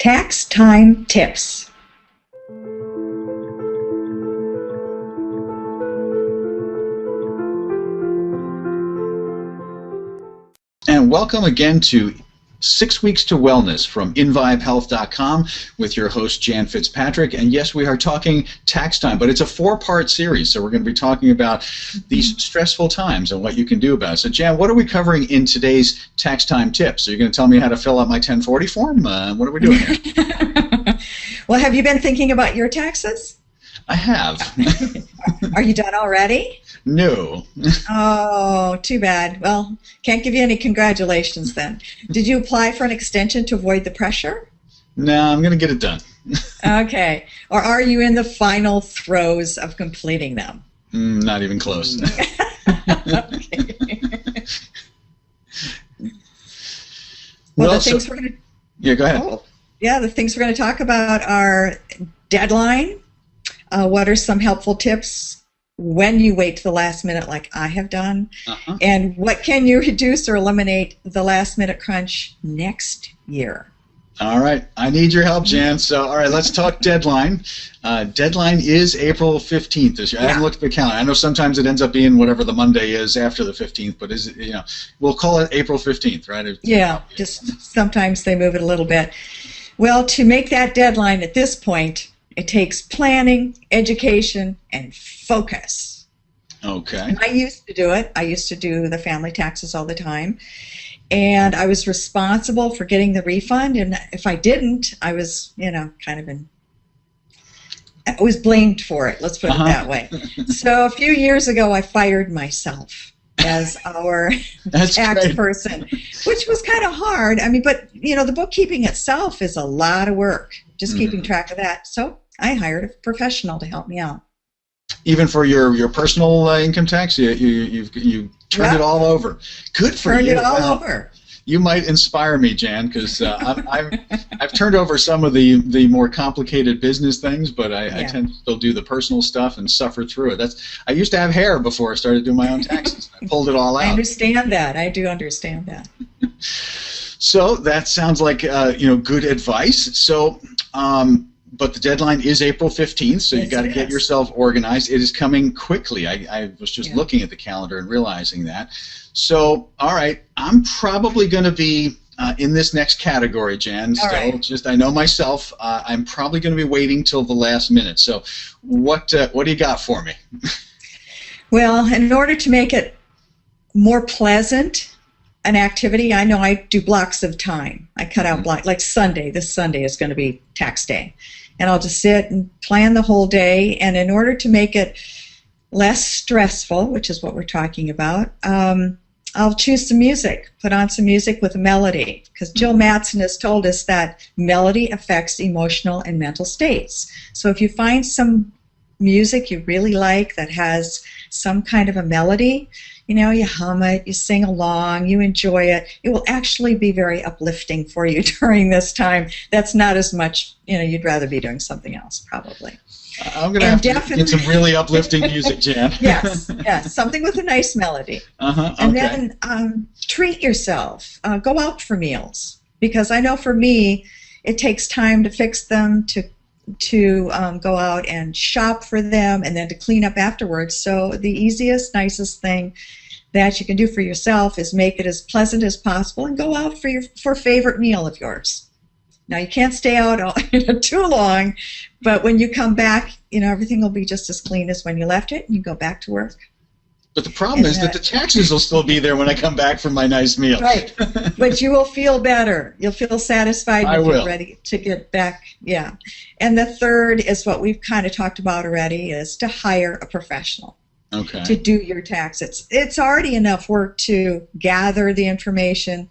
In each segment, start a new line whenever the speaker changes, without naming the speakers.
Tax time tips.
And welcome again to 6 Weeks to Wellness from inVibeHealth.com with your host Jan Fitzpatrick. And yes, we are talking tax time, but it's a 4-part series, so we're going to be talking about these stressful times and what you can do about it. So Jan, what are we covering in today's tax time tips? Are you going to tell me how to fill out my 1040 form? What are we doing here?
Well, have you been thinking about your taxes?
I have.
Are you done already?
No.
Oh, too bad. Well, can't give you any congratulations then. Did you apply for an extension to avoid the pressure?
No, I'm going to get it done.
Okay. Or are you in the final throes of completing them?
Not even close.
Okay. Well, the things we're going to...
Yeah, go ahead.
Oh, yeah, the things we're going to talk about are deadline. What are some helpful tips when you wait to the last minute like I have done? And what can you reduce or eliminate the last minute crunch next year?
All right. I need your help, Jan. So, all right, let's talk deadline. Deadline is April 15th this year. I haven't looked at the calendar. I know sometimes it ends up being whatever the Monday is after the 15th, but is it, we'll call it April 15th, right?
Yeah, just sometimes they move it a little bit. Well, to make that deadline at this point, it takes planning, education, and focus.
Okay.
I used to do it. I used to do the family taxes all the time. And I was responsible for getting the refund. And if I didn't, I was, I was blamed for it. Let's put it that way. So a few years ago, I fired myself as our tax person, which was kind of hard. I mean, but, the bookkeeping itself is a lot of work, just keeping track of that. So I hired a professional to help me out.
Even for your personal income tax, you turned it all over. Good for you.
Turned it all over.
You might inspire me, Jan, because I've turned over some of the more complicated business things, but I tend to still do the personal stuff and suffer through it. I used to have hair before I started doing my own taxes. I pulled it all out.
I understand that. I do understand that.
So that sounds like good advice. So. But the deadline is April 15th, so you got to get yourself organized. It is coming quickly. I was just looking at the calendar and realizing that. So, all right, I'm probably going to be in this next category, Jan. Still, I know myself. I'm probably going to be waiting till the last minute. So, what do you got for me?
Well, in order to make it more pleasant, an activity, I know I do blocks of time. I cut out blocks, like Sunday. This Sunday is going to be tax day. And I'll just sit and plan the whole day. And in order to make it less stressful, which is what we're talking about, I'll choose some music, put on some music with a melody. Because Jill Mattson has told us that melody affects emotional and mental states. So if you find some music you really like that has some kind of a melody, you hum it, you sing along, you enjoy it. It will actually be very uplifting for you during this time. That's not as much, you'd rather be doing something else, probably.
I'm going to have to get some really uplifting music, Jan.
Yes, something with a nice melody. And then treat yourself. Go out for meals. Because I know for me, it takes time to fix them, to go out and shop for them, and then to clean up afterwards. So the easiest, nicest thing that you can do for yourself is make it as pleasant as possible and go out for a favorite meal of yours. Now, you can't stay out too long, but when you come back, everything will be just as clean as when you left it, and you go back to work.
But the problem is that the taxes will still be there when I come back from my nice meal.
Right. But you will feel better. You'll feel satisfied.
I will.
Ready to get back. Yeah. And the third is what we've kind of talked about already, is to hire a professional to do your taxes. It's already enough work to gather the information,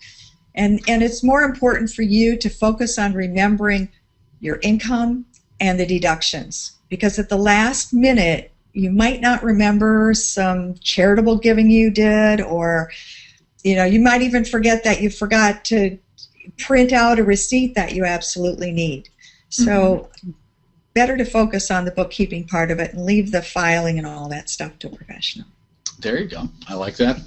and it's more important for you to focus on remembering your income and the deductions, because at the last minute, you might not remember some charitable giving you did, or you might even forget that you forgot to print out a receipt that you absolutely need. So better to focus on the bookkeeping part of it and leave the filing and all that stuff to a professional.
There you go. I like that.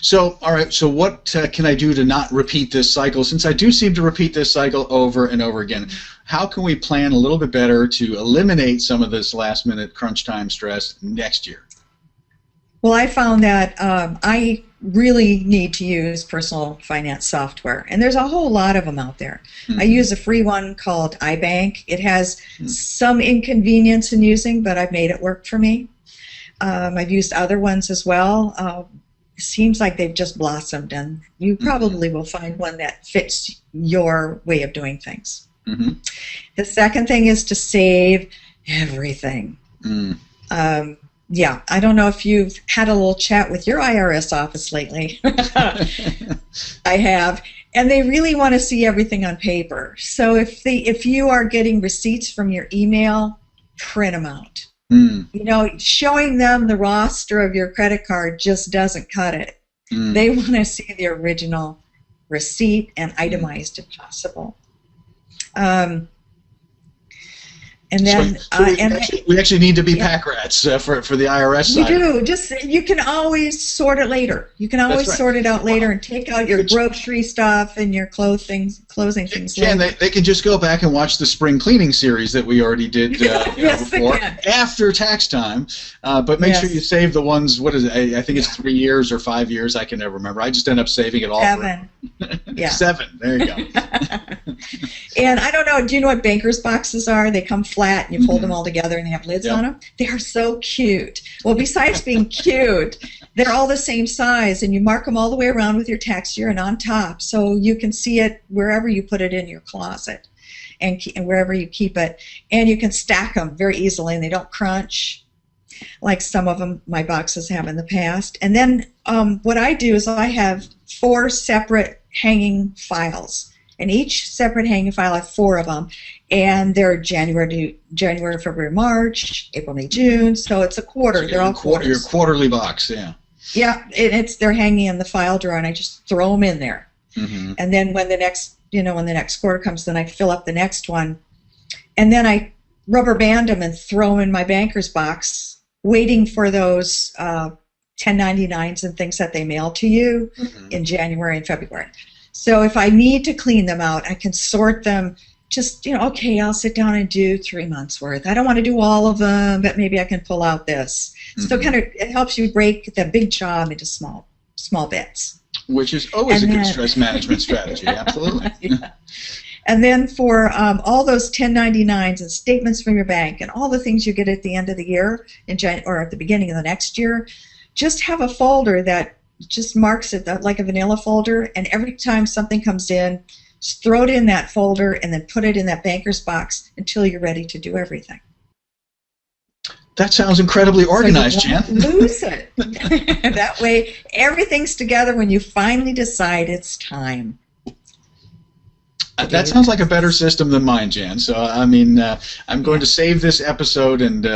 So, all right. So, what can I do to not repeat this cycle? Since I do seem to repeat this cycle over and over again, how can we plan a little bit better to eliminate some of this last-minute crunch time stress next year?
Well, I found that I really need to use personal finance software, and there's a whole lot of them out there. I use a free one called iBank. It has some inconvenience in using, but I've made it work for me. I've used other ones as well. It seems like they've just blossomed, and you probably will find one that fits your way of doing things. The second thing is to save everything. Yeah, I don't know if you've had a little chat with your IRS office lately. I have, and they really want to see everything on paper. So if you are getting receipts from your email, print them out. You know, showing them the roster of your credit card just doesn't cut it. They want to see the original receipt and itemized if possible. And then
we actually need to be pack rats for the IRS side.
You do. Just you can always sort it later. You can always sort it out later and take out your grocery stuff and your closing things.
Jan, they can just go back and watch the spring cleaning series that we already did before after tax time. But make sure you save the ones. What is it? I think it's 3 years or 5 years. I can never remember. I just end up saving it all.
7.
Yeah. 7. There you go.
And I don't know. Do you know what bankers boxes are? They come flat, and you fold them all together, and they have lids on them. They are so cute. Well, besides being cute, they're all the same size, and you mark them all the way around with your tax year and on top, so you can see it wherever you put it in your closet, and wherever you keep it. And you can stack them very easily, and they don't crunch like some of them my boxes have in the past. And then what I do is I have 4 separate hanging files. And each separate hanging file, I have 4 of them, and they're January, February, March, April, May, June. So it's a quarter.
So
they're all quarters.
Your quarterly box, yeah.
Yeah, they're hanging in the file drawer, and I just throw them in there. And then when the next quarter comes, then I fill up the next one, and then I rubber band them and throw them in my banker's box, waiting for those 1099s and things that they mail to you in January and February. So if I need to clean them out, I can sort them. Just, okay, I'll sit down and do 3 months worth. I don't want to do all of them, but maybe I can pull out this. So it helps you break the big job into small bits.
Which is always a good stress management strategy, absolutely.
And then for all those 1099s and statements from your bank and all the things you get at the end of the year or at the beginning of the next year, just have a folder that just marks it like a vanilla folder, and every time something comes in, just throw it in that folder and then put it in that banker's box until you're ready to do everything.
That sounds incredibly organized, Jan.
Lose it. That way, everything's together when you finally decide it's time.
That sounds like a better system than mine, Jan. So, I mean, I'm going to save this episode and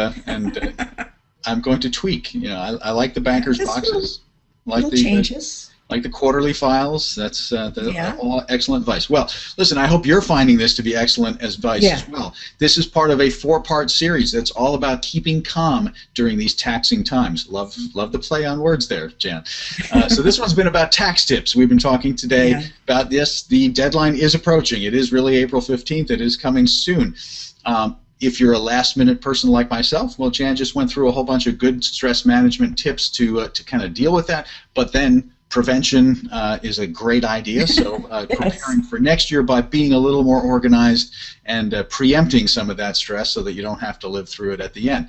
I'm going to tweak. I like the banker's boxes. Like
changes.
Like the quarterly files. That's all excellent advice. Well, listen, I hope you're finding this to be excellent advice as well. This is part of a 4-part series that's all about keeping calm during these taxing times. Love the play on words there, Jan. So this one's been about tax tips. We've been talking today about this. The deadline is approaching. It is really April 15th. It is coming soon. If you're a last-minute person like myself, well, Jan just went through a whole bunch of good stress management tips to kind of deal with that. But then prevention is a great idea. So preparing for next year by being a little more organized and preempting some of that stress so that you don't have to live through it at the end.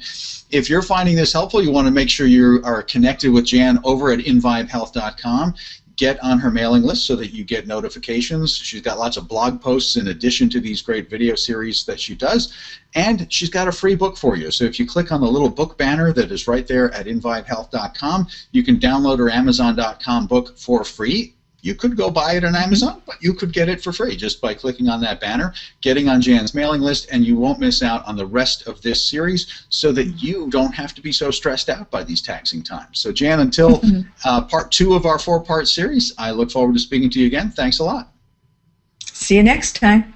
If you're finding this helpful, you want to make sure you are connected with Jan over at invibehealth.com. Get on her mailing list so that you get notifications. She's got lots of blog posts in addition to these great video series that she does, and she's got a free book for you. So if you click on the little book banner that is right there at invibehealth.com, you can download her Amazon.com book for free. You could go buy it on Amazon, but you could get it for free just by clicking on that banner, getting on Jan's mailing list, and you won't miss out on the rest of this series so that you don't have to be so stressed out by these taxing times. So Jan, until part 2 of our 4-part series, I look forward to speaking to you again. Thanks a lot.
See you next time.